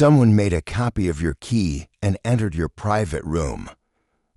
Someone made a copy of your key and entered your private room.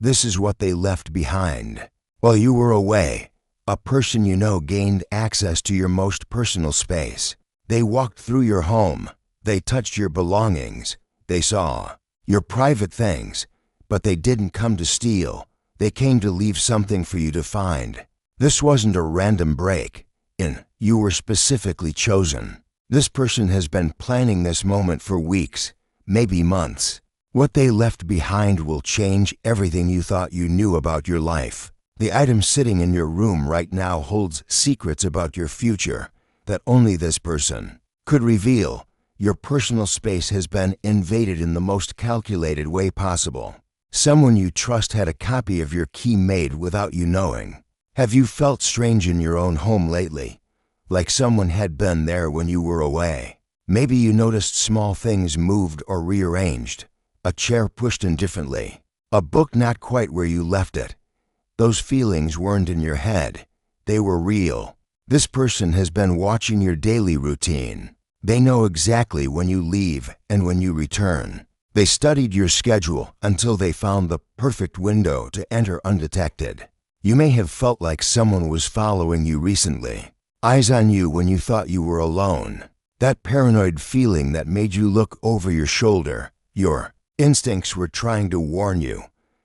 This is what they left behind. While you were away, a person you know gained access to your most personal space. They walked through your home. They touched your belongings. They saw your private things, but they didn't come to steal. They came to leave something for you to find. This wasn't a random break-in. You were specifically chosen. This person has been planning this moment for weeks, maybe months. What they left behind will change everything you thought you knew about your life. The item sitting in your room right now holds secrets about your future that only this person could reveal. Your personal space has been invaded in the most calculated way possible. Someone you trust had a copy of your key made without you knowing. Have you felt strange in your own home lately? Like someone had been there when you were away? Maybe you noticed small things moved or rearranged. A chair pushed in differently. A book not quite where you left it. Those feelings weren't in your head. They were real. This person has been watching your daily routine. They know exactly when you leave and when you return. They studied your schedule until they found the perfect window to enter undetected. You may have felt like someone was following you recently. Eyes on you when you thought you were alone. That paranoid feeling that made you look over your shoulder. Your instincts were trying to warn you.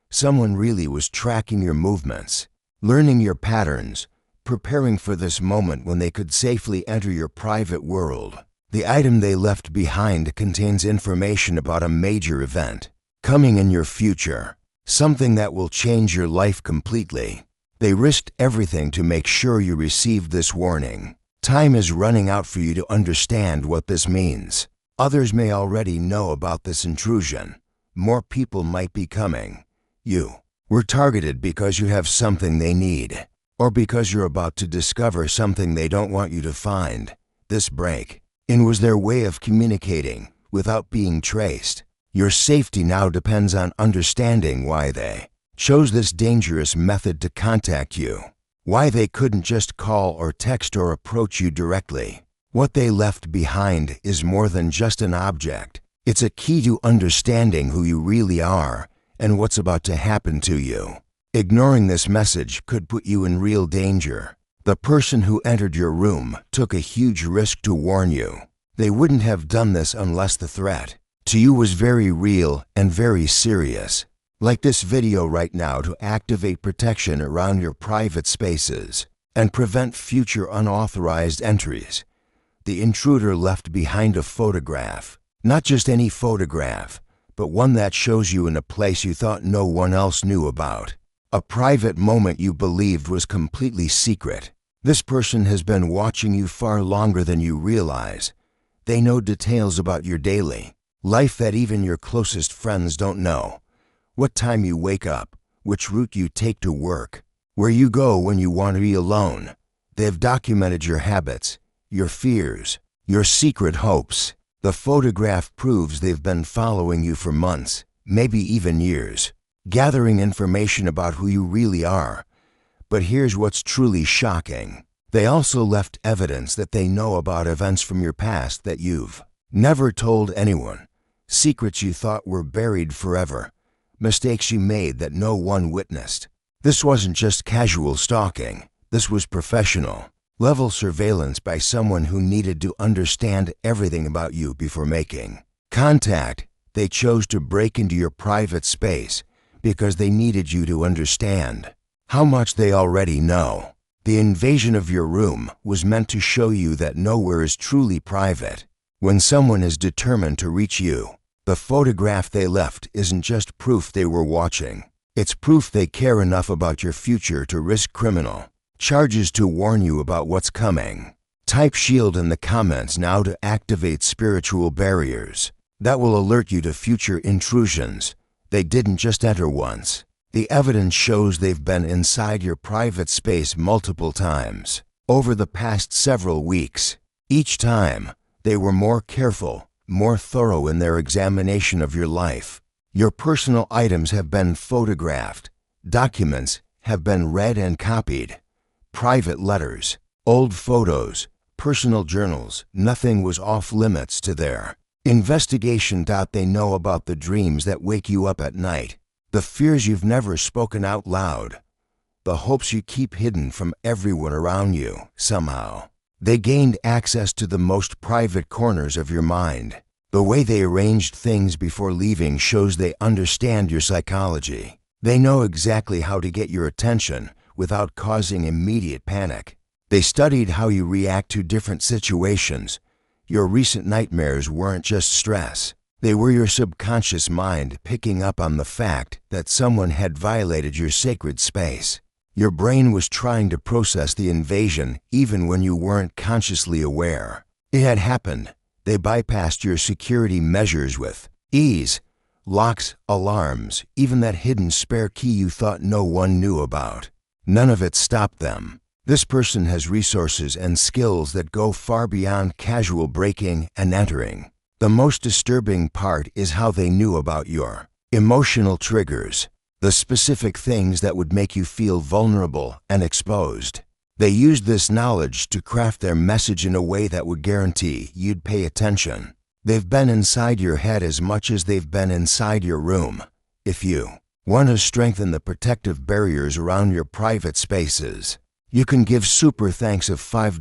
Someone really was tracking your movements, learning your patterns, preparing for this moment when they could safely enter your private world. The item they left behind contains information about a major event coming in your future, something that will change your life completely. They risked everything to make sure you received this warning. Time is running out for you to understand what this means. Others may already know about this intrusion. More people might be coming. You were targeted because you have something they need, or because you're about to discover something they don't want you to find. This break-in was their way of communicating without being traced. Your safety now depends on understanding why they chose this dangerous method to contact you, why they couldn't just call or text or approach you directly. What they left behind is more than just an object. It's a key to understanding who you really are and what's about to happen to you. Ignoring this message could put you in real danger. The person who entered your room took a huge risk to warn you. They wouldn't have done this unless the threat to you was very real and very serious. Like this video right now to activate protection around your private spaces and prevent future unauthorized entries. The intruder left behind a photograph. Not just any photograph, but one that shows you in a place you thought no one else knew about. A private moment you believed was completely secret. This person has been watching you far longer than you realize. They know details about your daily life that even your closest friends don't know. What time you wake up, which route you take to work, where you go when you want to be alone. They've documented your habits, your fears, your secret hopes. The photograph proves they've been following you for months, maybe even years, gathering information about who you really are. But here's what's truly shocking. They also left evidence that they know about events from your past that you've never told anyone, secrets you thought were buried forever, mistakes you made that no one witnessed. This wasn't just casual stalking. This was professional level surveillance by someone who needed to understand everything about you before making contact. They chose to break into your private space because they needed you to understand how much they already know. The invasion of your room was meant to show you that nowhere is truly private. When someone is determined to reach you, the photograph they left isn't just proof they were watching. It's proof they care enough about your future to risk criminal charges to warn you about what's coming. Type SHIELD in the comments now to activate spiritual barriers that will alert you to future intrusions. They didn't just enter once. The evidence shows they've been inside your private space multiple times over the past several weeks. Each time, they were more careful, more thorough in their examination of your life. Your personal items have been photographed. Documents have been read and copied. Private letters, old photos, personal journals, nothing was off limits to their Investigation. They know about the dreams that wake you up at night, the fears you've never spoken out loud, the hopes you keep hidden from everyone around you somehow. They gained access to the most private corners of your mind. The way they arranged things before leaving shows they understand your psychology. They know exactly how to get your attention without causing immediate panic. They studied how you react to different situations. Your recent nightmares weren't just stress. They were your subconscious mind picking up on the fact that someone had violated your sacred space. Your brain was trying to process the invasion even when you weren't consciously aware. It had happened. They bypassed your security measures with ease. Locks, alarms, even that hidden spare key you thought no one knew about. None of it stopped them. This person has resources and skills that go far beyond casual breaking and entering. The most disturbing part is how they knew about your emotional triggers, the specific things that would make you feel vulnerable and exposed. They used this knowledge to craft their message in a way that would guarantee you'd pay attention. They've been inside your head as much as they've been inside your room. If you want to strengthen the protective barriers around your private spaces, you can give super thanks of $5,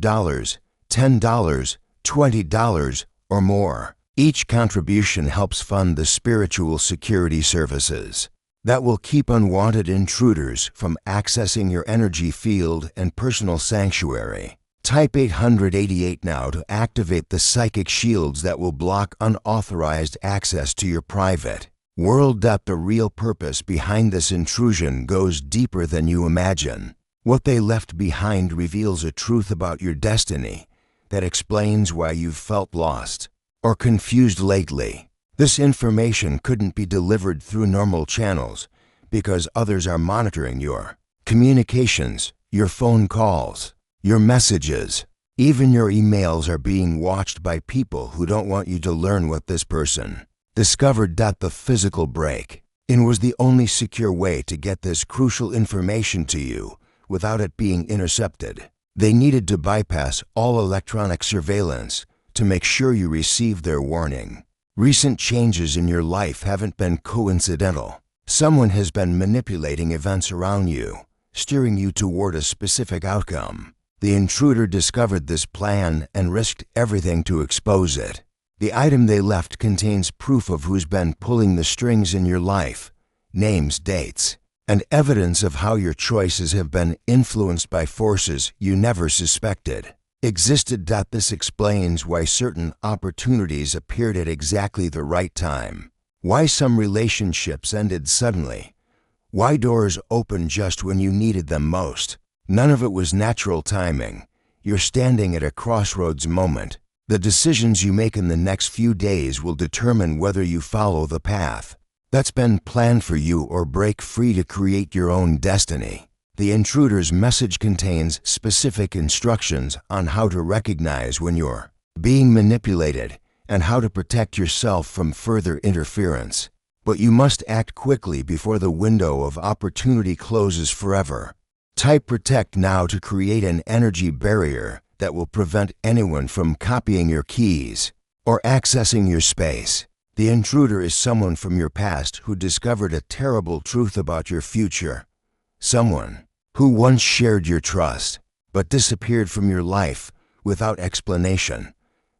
$10, $20, or more. Each contribution helps fund the spiritual security services that will keep unwanted intruders from accessing your energy field and personal sanctuary. Type 888 now to activate the psychic shields that will block unauthorized access to your private world. The real purpose behind this intrusion goes deeper than you imagine. What they left behind reveals a truth about your destiny that explains why you've felt lost or confused lately. This information couldn't be delivered through normal channels because others are monitoring your communications, your phone calls, your messages. Even your emails are being watched by people who don't want you to learn what this person discovered. The physical break-in was the only secure way to get this crucial information to you without it being intercepted. They needed to bypass all electronic surveillance to make sure you received their warning. Recent changes in your life haven't been coincidental. Someone has been manipulating events around you, steering you toward a specific outcome. The intruder discovered this plan and risked everything to expose it. The item they left contains proof of who's been pulling the strings in your life, names, dates, and evidence of how your choices have been influenced by forces you never suspected existed. This explains why certain opportunities appeared at exactly the right time, why some relationships ended suddenly, why doors opened just when you needed them most. None of it was natural timing. You're standing at a crossroads moment. The decisions you make in the next few days will determine whether you follow the path that's been planned for you or break free to create your own destiny. The intruder's message contains specific instructions on how to recognize when you're being manipulated and how to protect yourself from further interference. But you must act quickly before the window of opportunity closes forever. Type protect now to create an energy barrier that will prevent anyone from copying your keys or accessing your space. The intruder is someone from your past who discovered a terrible truth about your future. Someone who once shared your trust, but disappeared from your life without explanation.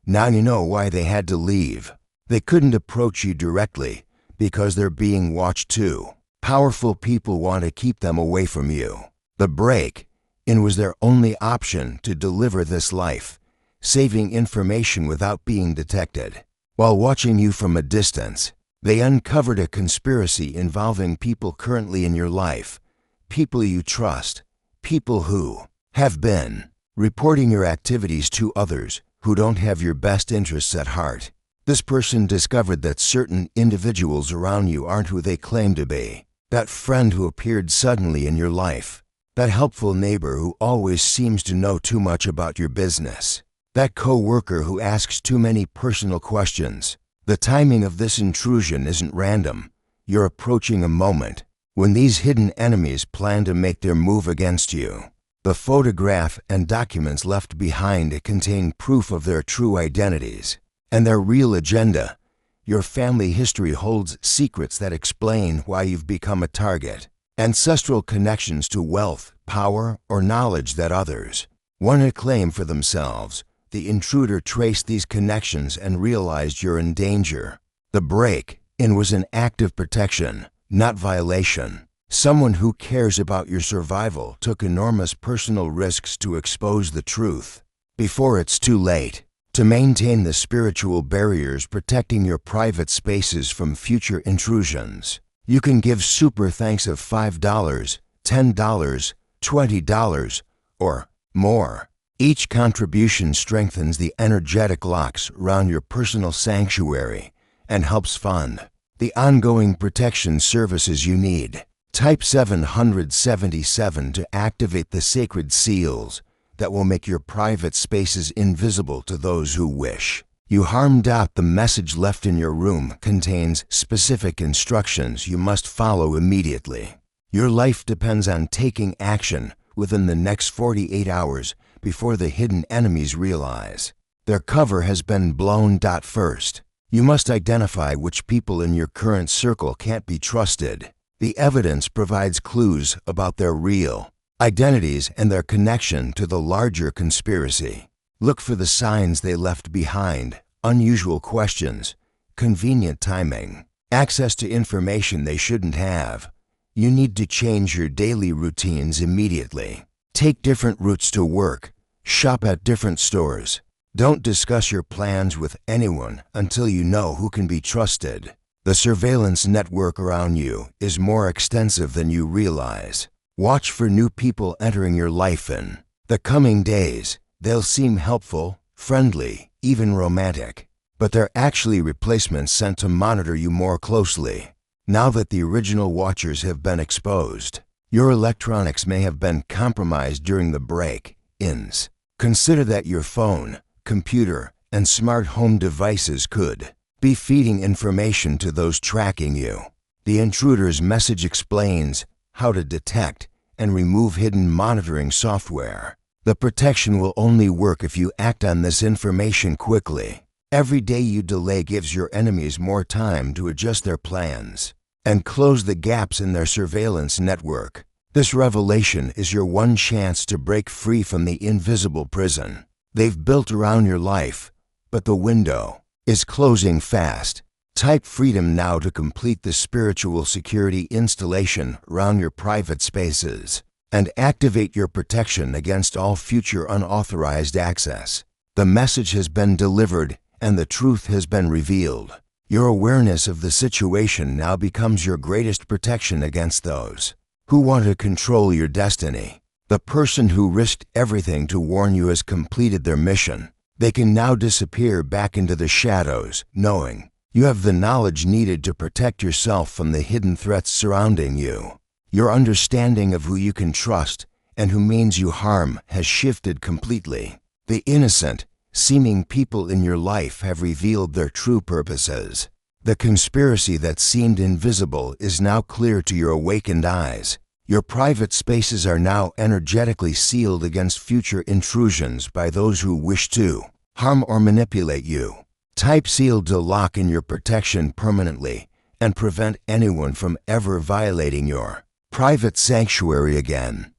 Now you know why they had to leave. They couldn't approach you directly because they're being watched too. Powerful people want to keep them away from you. The break-in was their only option to deliver this life-saving information without being detected. While watching you from a distance, they uncovered a conspiracy involving people currently in your life, people you trust, people who have been reporting your activities to others who don't have your best interests at heart. This person discovered that certain individuals around you aren't who they claim to be. That friend who appeared suddenly in your life, that helpful neighbor who always seems to know too much about your business, that co-worker who asks too many personal questions. The timing of this intrusion isn't random. You're approaching a moment when these hidden enemies plan to make their move against you. The photograph and documents left behind contain proof of their true identities and their real agenda. Your family history holds secrets that explain why you've become a target. Ancestral connections to wealth, power, or knowledge that others want to claim for themselves. The intruder traced these connections and realized you're in danger. The break-in was an act of protection, not violation. Someone who cares about your survival took enormous personal risks to expose the truth before it's too late. To maintain the spiritual barriers protecting your private spaces from future intrusions, you can give super thanks of $5, $10, $20, or more. Each contribution strengthens the energetic locks around your personal sanctuary and helps fund the ongoing protection services you need. Type 777 to activate the sacred seals that will make your private spaces invisible to those who wish you harm. The message left in your room contains specific instructions you must follow immediately. Your life depends on taking action within the next 48 hours before the hidden enemies realize their cover has been blown. First, you must identify which people in your current circle can't be trusted. The evidence provides clues about their real identities and their connection to the larger conspiracy. Look for the signs they left behind: unusual questions, convenient timing, access to information they shouldn't have. You need to change your daily routines immediately. Take different routes to work. Shop at different stores. Don't discuss your plans with anyone until you know who can be trusted. The surveillance network around you is more extensive than you realize. Watch for new people entering your life in the coming days. They'll seem helpful, friendly, even romantic, but they're actually replacements sent to monitor you more closely. Now that the original watchers have been exposed, your electronics may have been compromised during the break-ins. Consider that your phone, computer, and smart home devices could be feeding information to those tracking you. The intruder's message explains how to detect and remove hidden monitoring software. The protection will only work if you act on this information quickly. Every day you delay gives your enemies more time to adjust their plans and close the gaps in their surveillance network. This revelation is your one chance to break free from the invisible prison they've built around your life, but the window is closing fast. Type freedom now to complete the spiritual security installation around your private spaces and activate your protection against all future unauthorized access. The message has been delivered and the truth has been revealed. Your awareness of the situation now becomes your greatest protection against those who want to control your destiny. The person who risked everything to warn you has completed their mission. They can now disappear back into the shadows, knowing you have the knowledge needed to protect yourself from the hidden threats surrounding you. Your understanding of who you can trust and who means you harm has shifted completely. The innocent, seeming people in your life have revealed their true purposes. The conspiracy that seemed invisible is now clear to your awakened eyes. Your private spaces are now energetically sealed against future intrusions by those who wish to harm or manipulate you. Type sealed to lock in your protection permanently and prevent anyone from ever violating your private sanctuary again.